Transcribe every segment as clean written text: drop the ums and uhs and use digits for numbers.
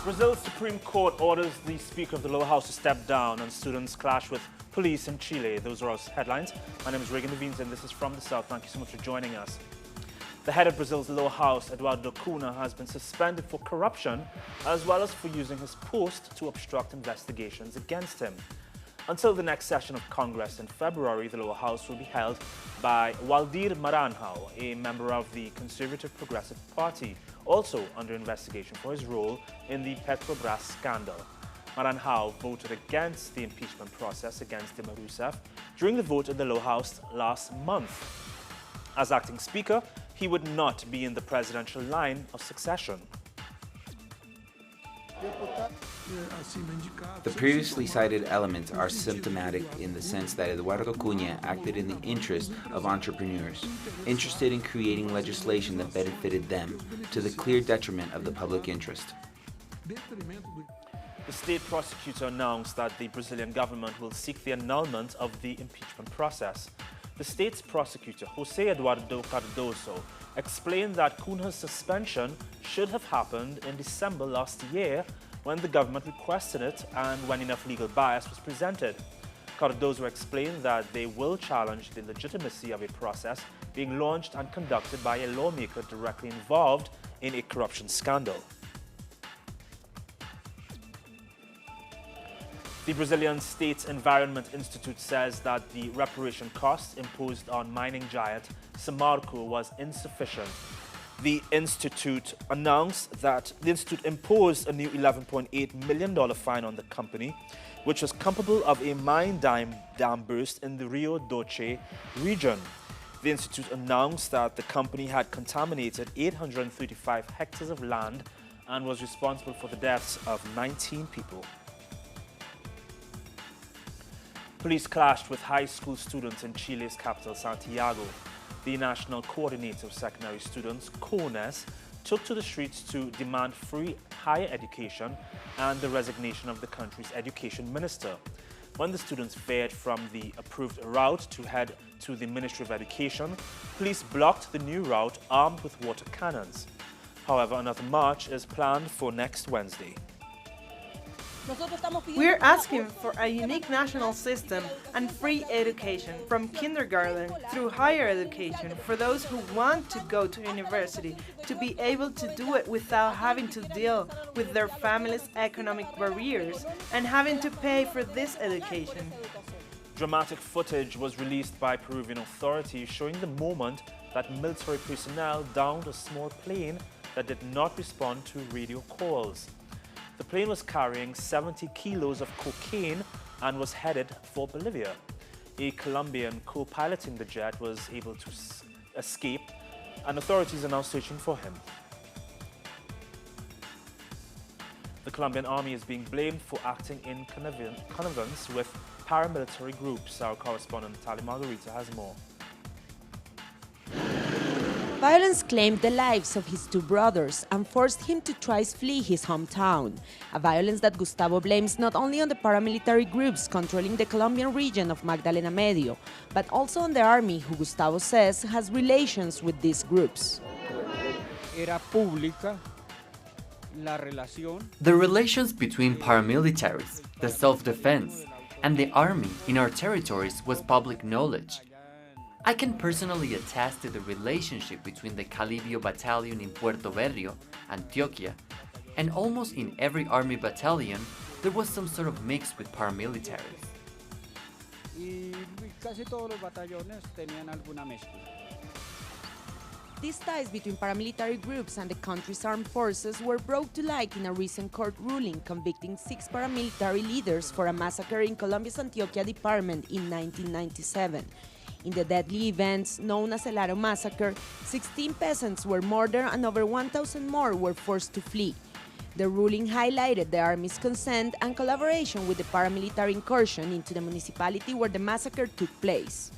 Brazil's Supreme Court orders the Speaker of the lower house to step down and students clash with police in Chile. Those are our headlines. My name is Reagan Des Vignes and this is From the South. Thank you so much for joining us. The head of Brazil's lower house, Eduardo Cunha, has been suspended for corruption as well as for using his post to obstruct investigations against him. Until the next session of Congress in February, the lower house will be held by Waldir Maranhão, a member of the Conservative Progressive Party, also under investigation for his role in the Petrobras scandal. Maranhão voted against the impeachment process against Dilma Rousseff during the vote in the lower house last month. As acting speaker, he would not be in the presidential line of succession. The previously cited elements are symptomatic in the sense that Eduardo Cunha acted in the interest of entrepreneurs, interested in creating legislation that benefited them, to the clear detriment of the public interest. The state prosecutor announced that the Brazilian government will seek the annulment of the impeachment process. The state's prosecutor, José Eduardo Cardoso, explained that Cunha's suspension should have happened in December last year when the government requested it and when enough legal bias was presented. Cardoso explained that they will challenge the legitimacy of a process being launched and conducted by a lawmaker directly involved in a corruption scandal. The Brazilian State Environment Institute says that the reparation costs imposed on mining giant Samarco was insufficient. The institute announced that the institute imposed a new $11.8 million fine on the company, which was comparable of a mine dam burst in the Rio Doce region. The institute announced that the company had contaminated 835 hectares of land and was responsible for the deaths of 19 people. Police clashed with high school students in Chile's capital, Santiago. The National Coordinator of Secondary Students, CONES, took to the streets to demand free higher education and the resignation of the country's education minister. When the students veered from the approved route to head to the Ministry of Education, police blocked the new route armed with water cannons. However, another march is planned for next Wednesday. We're asking for a unique national system and free education from kindergarten through higher education for those who want to go to university, to be able to do it without having to deal with their family's economic barriers and having to pay for this education. Dramatic footage was released by Peruvian authorities showing the moment that military personnel downed a small plane that did not respond to radio calls. The plane was carrying 70 kilos of cocaine and was headed for Bolivia. A Colombian co-piloting the jet was able to escape, and authorities are now searching for him. The Colombian army is being blamed for acting in connivance with paramilitary groups. Our correspondent Natalie Margarita has more. Violence claimed the lives of his two brothers and forced him to twice flee his hometown, a violence that Gustavo blames not only on the paramilitary groups controlling the Colombian region of Magdalena Medio, but also on the army, who Gustavo says has relations with these groups. The relations between paramilitaries, the self-defense, and the army in our territories was public knowledge. I can personally attest to the relationship between the Calibio battalion in Puerto Berrio, Antioquia, and almost in every army battalion there was some sort of mix with paramilitaries. These ties between paramilitary groups and the country's armed forces were brought to light in a recent court ruling convicting 6 paramilitary leaders for a massacre in Colombia's Antioquia department in 1997. In the deadly events known as El Aro Massacre, 16 peasants were murdered and over 1,000 more were forced to flee. The ruling highlighted the army's consent and collaboration with the paramilitary incursion into the municipality where the massacre took place.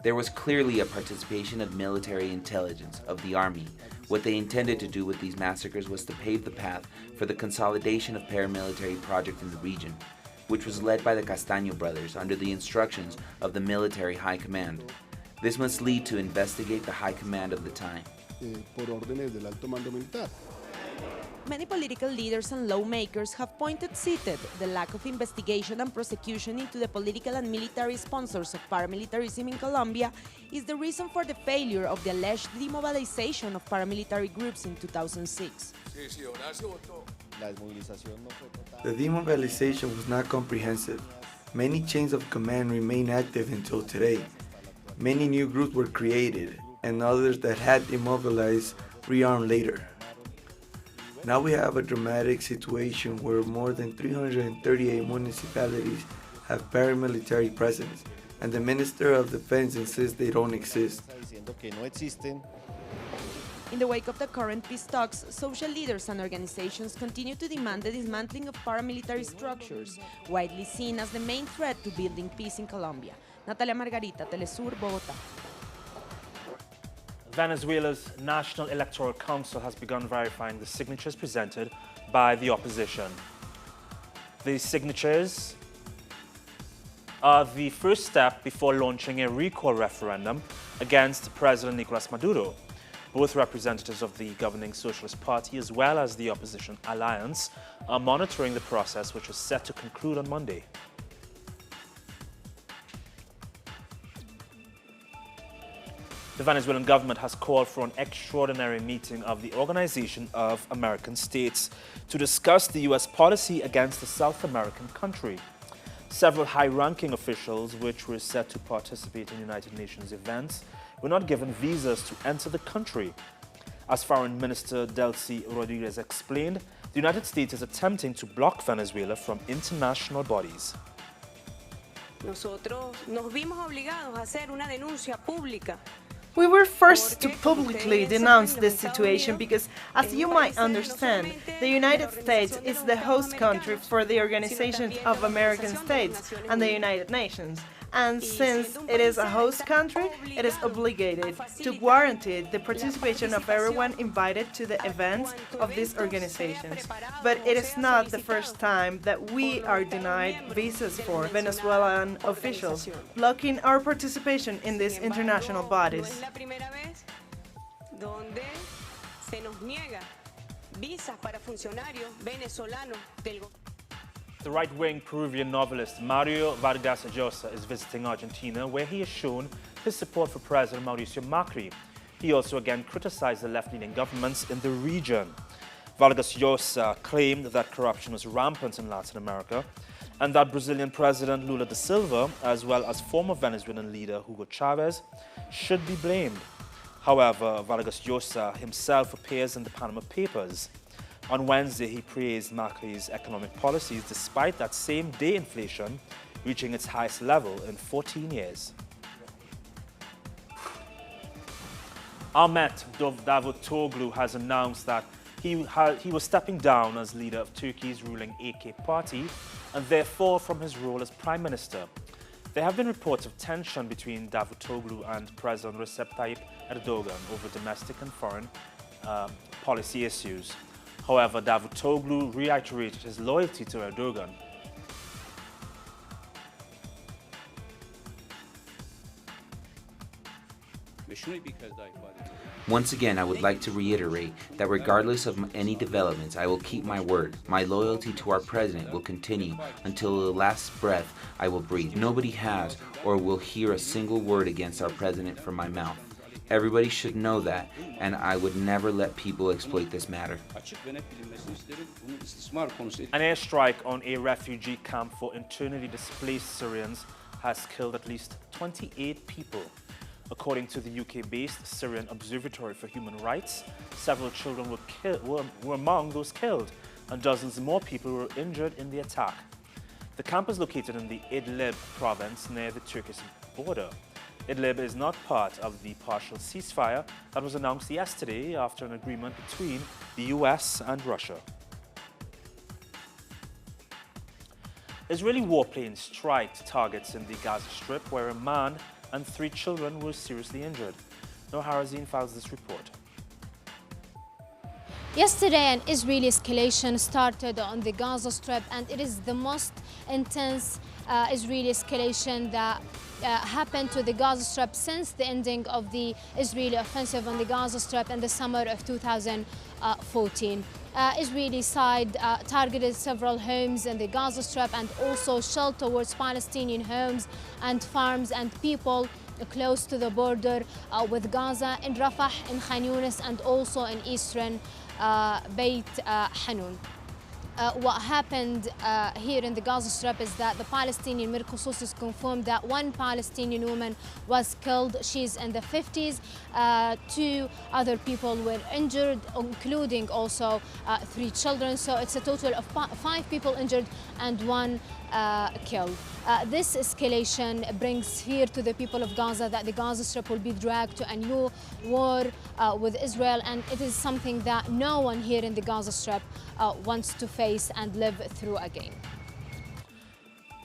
There was clearly a participation of military intelligence of the army. What they intended to do with these massacres was to pave the path for the consolidation of paramilitary projects in the region, which was led by the Castaño brothers under the instructions of the military high command. This must lead to investigate the high command of the time. Many political leaders and lawmakers have cited the lack of investigation and prosecution into the political and military sponsors of paramilitarism in Colombia is the reason for the failure of the alleged demobilization of paramilitary groups in 2006. The demobilization was not comprehensive. Many chains of command remain active until today. Many new groups were created, and others that had demobilized rearmed later. Now we have a dramatic situation where more than 338 municipalities have paramilitary presence, and the Minister of Defense insists they don't exist. In the wake of the current peace talks, social leaders and organizations continue to demand the dismantling of paramilitary structures, widely seen as the main threat to building peace in Colombia. Natalia Margarita, telesur, Bogotá. Venezuela's National Electoral Council has begun verifying the signatures presented by the opposition. These signatures are the first step before launching a recall referendum against President Nicolas Maduro. Both representatives of the governing Socialist Party as well as the opposition alliance are monitoring the process, which is set to conclude on Monday. The Venezuelan government has called for an extraordinary meeting of the Organization of American States to discuss the U.S. policy against the South American country. Several high-ranking officials, which were set to participate in United Nations events, were not given visas to enter the country. As Foreign Minister Delcy Rodriguez explained, the United States is attempting to block Venezuela from international bodies. Nosotros nos vimos obligados a hacer una denuncia pública. We were forced to publicly denounce this situation because, as you might understand, the United States is the host country for the Organization of American States and the United Nations. And since it is a host country, it is obligated to guarantee the participation of everyone invited to the events of these organizations. But it is not the first time that we are denied visas for Venezuelan officials, blocking our participation in these international bodies. The right-wing Peruvian novelist Mario Vargas Llosa is visiting Argentina, where he has shown his support for President Mauricio Macri. He also again criticized the left-leaning governments in the region. Vargas Llosa claimed that corruption was rampant in Latin America and that Brazilian President Lula da Silva, as well as former Venezuelan leader Hugo Chavez, should be blamed. However, Vargas Llosa himself appears in the Panama Papers. On Wednesday, he praised Macri's economic policies despite that same day inflation reaching its highest level in 14 years. Ahmet Davutoglu has announced that he was stepping down as leader of Turkey's ruling AK party and therefore from his role as prime minister. There have been reports of tension between Davutoglu and President Recep Tayyip Erdogan over domestic and foreign policy issues. However, Davutoglu reiterated his loyalty to Erdogan. Once again, I would like to reiterate that regardless of any developments, I will keep my word. My loyalty to our president will continue until the last breath I will breathe. Nobody has or will hear a single word against our president from my mouth. Everybody should know that, and I would never let people exploit this matter. An airstrike on a refugee camp for internally displaced Syrians has killed at least 28 people. According to the UK-based Syrian Observatory for Human Rights, several children were among those killed, and dozens more people were injured in the attack. The camp is located in the Idlib province near the Turkish border. Idlib is not part of the partial ceasefire that was announced yesterday after an agreement between the US and Russia. Israeli warplanes striked targets in the Gaza Strip where a man and 3 children were seriously injured. Noah Harazin files this report. Yesterday, an Israeli escalation started on the Gaza Strip, and it is the most intense Israeli escalation that happened to the Gaza Strip since the ending of the Israeli offensive on the Gaza Strip in the summer of 2014. Israeli side targeted several homes in the Gaza Strip and also shelled towards Palestinian homes and farms and people close to the border with Gaza in Rafah, in Khan Yunis, and also in eastern Beit Hanun. What happened here in the Gaza Strip is that the Palestinian medical sources confirmed that one Palestinian woman was killed. She's in the 50s. Two other people were injured, including also 3 children. So it's a total of 5 people injured and 1 killed. This escalation brings fear to the people of Gaza that the Gaza Strip will be dragged to a new war with Israel, and it is something that no one here in the Gaza Strip wants to face and live through again.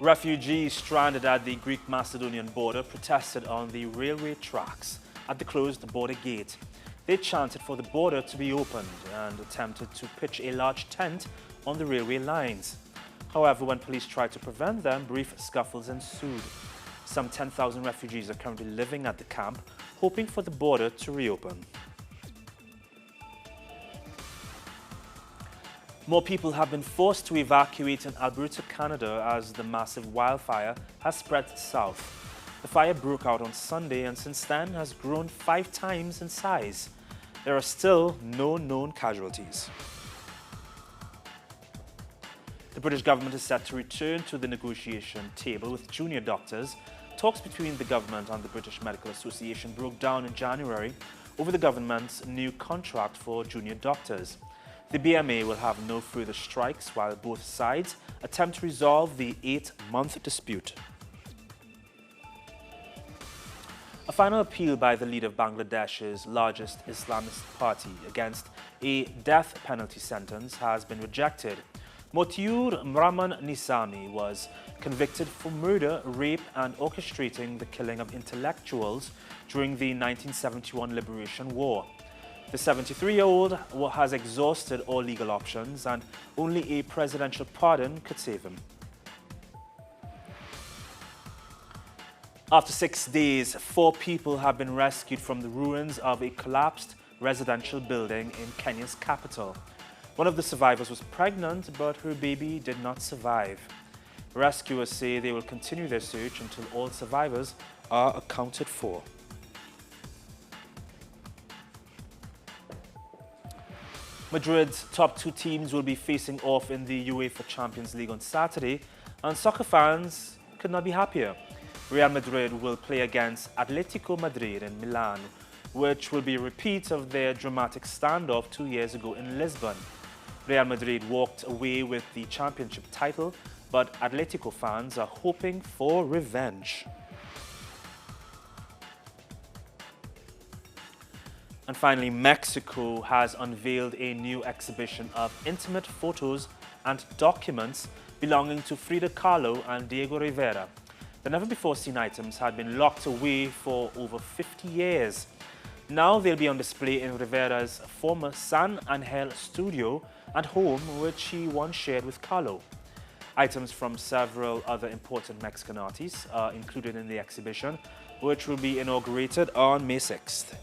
Refugees stranded at the Greek-Macedonian border protested on the railway tracks at the closed border gate. They chanted for the border to be opened and attempted to pitch a large tent on the railway lines. However, when police tried to prevent them, brief scuffles ensued. Some 10,000 refugees are currently living at the camp, hoping for the border to reopen. More people have been forced to evacuate in Alberta, Canada, as the massive wildfire has spread south. The fire broke out on Sunday and since then has grown 5 times in size. There are still no known casualties. The British government is set to return to the negotiation table with junior doctors. Talks between the government and the British Medical Association broke down in January over the government's new contract for junior doctors. The BMA will have no further strikes while both sides attempt to resolve the 8-month dispute. A final appeal by the leader of Bangladesh's largest Islamist party against a death penalty sentence has been rejected. Motiur Rahman Nisami was convicted for murder, rape and orchestrating the killing of intellectuals during the 1971 Liberation War. The 73-year-old has exhausted all legal options and only a presidential pardon could save him. After 6 days, 4 people have been rescued from the ruins of a collapsed residential building in Kenya's capital. One of the survivors was pregnant, but her baby did not survive. Rescuers say they will continue their search until all survivors are accounted for. Madrid's top 2 teams will be facing off in the UEFA Champions League on Saturday, and soccer fans could not be happier. Real Madrid will play against Atletico Madrid in Milan, which will be a repeat of their dramatic standoff 2 years ago in Lisbon. Real Madrid walked away with the championship title, but Atletico fans are hoping for revenge. And finally, Mexico has unveiled a new exhibition of intimate photos and documents belonging to Frida Kahlo and Diego Rivera. The never-before-seen items had been locked away for over 50 years. Now they'll be on display in Rivera's former San Angel studio and home, which he once shared with Kahlo. Items from several other important Mexican artists are included in the exhibition, which will be inaugurated on May 6th.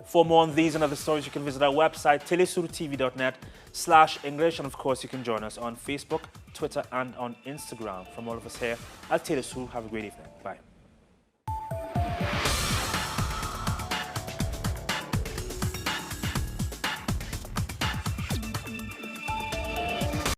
For more on these and other stories, you can visit our website, telesurtv.net/English. And of course, you can join us on Facebook, Twitter, and on Instagram. From all of us here at TeleSur, have a great evening. Bye.